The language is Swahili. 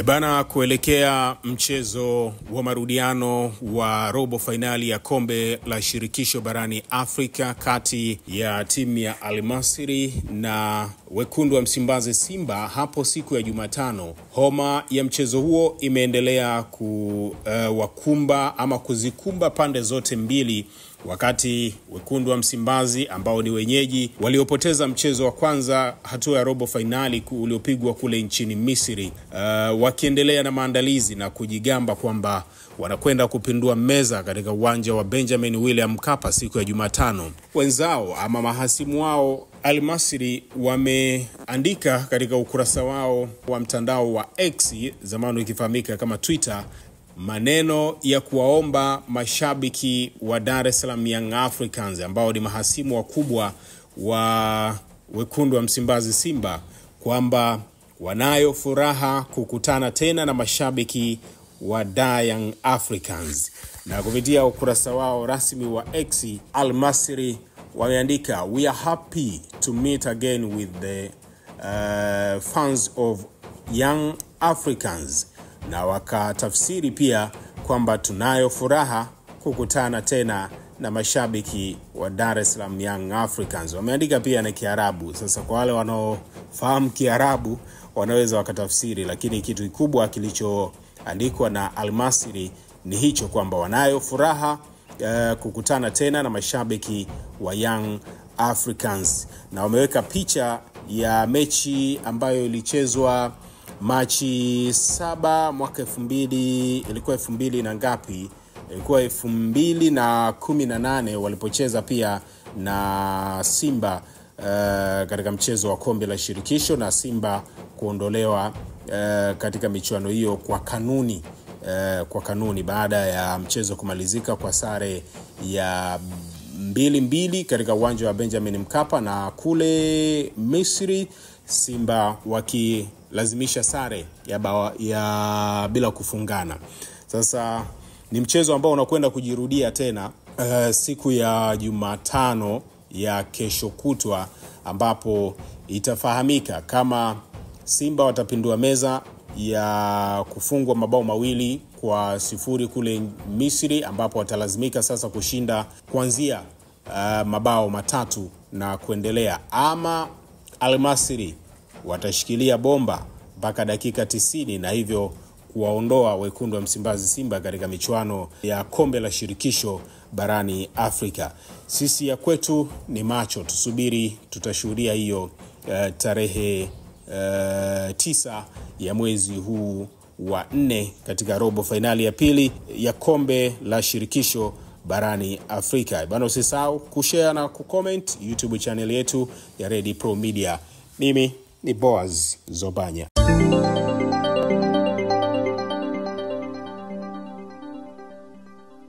Bana, kuelekea mchezo wa marudiano wa robo finali ya kombe la shirikisho barani Afrika kati ya timu ya Al Masry na wekundu wa Msimbazi Simba hapo siku ya Jumatano. Homa ya mchezo huo imeendelea kuzikumba pande zote mbili, wakati wekundu wa Msimbazi ambao ni wenyeji waliopoteza mchezo wa kwanza hatua ya robo finali uliopigwa kule nchini Misri, wakiendelea na maandalizi na kujigamba kwamba wanakwenda kupindua meza katika uwanja wa Benjamin William Mkapa siku ya Jumatano. Wenzao ama mahasimu wao Al Masry wameandika katika ukurasa wao wa mtandao wa X, zamani ikifahamika kama Twitter, maneno ya kuwaomba mashabiki wa Dar es Salaam Young Africans ambao ni mahasimu wakubwa wa wekundu wa Msimbazi Simba kwamba wanayo furaha kukutana tena na mashabiki wa Dar Young Africans. Na kupitia ukurasa wao rasmi wa X, Al Masry wameandika, "We are happy to meet again with the fans of Young Africans." Na wakatafsiri pia kwamba tunayo furaha kukutana tena na mashabiki wa Dar es Salaam Young Africans. Wameandika pia na Kiarabu. Sasa kwa wale wanaofahamu Kiarabu wanaweza wakatafsiri, lakini kitu kikubwa kilichoandikwa na Al Masry ni hicho, kwamba wanayo furaha kukutana tena na mashabiki wa Young Africans. Na wameweka picha ya mechi ambayo ilichezwa Machi 7 mwaka 2000, ilikuwa 2000 na ngapi? Ilikuwa 2018 walipocheza pia na Simba katika mchezo wa kombe la shirikisho, na Simba kuondolewa katika michuano hiyo kwa kanuni baada ya mchezo kumalizika kwa sare ya 2-2 katika uwanja wa Benjamin Mkapa, na kule Misri Simba wakilazimisha sare ya bila kufungana. Sasa ni mchezo ambao unakwenda kujirudia tena siku ya Jumatano ya kesho kutwa, ambapo itafahamika kama Simba watapindua meza ya kufungwa mabao 2-0 kule Misri, ambapo watalazimika sasa kushinda kuanzia mabao 3 na kuendelea, ama Al Masry watashikilia bomba mpaka dakika 90 na hivyo kuwaondoa wekundu wa Msimbazi Simba katika michuano ya kombe la shirikisho barani Afrika. Sisi ya kwetu ni macho, tusubiri, tutashuhudia hiyo tarehe 9 ya mwezi huu wa 4 katika robo finali ya pili ya kombe la shirikisho barani Afrika. Bwana, usisahau kushare na kucomment YouTube channel yetu ya Red Pro Media. Mimi ni Boaz Zobanya.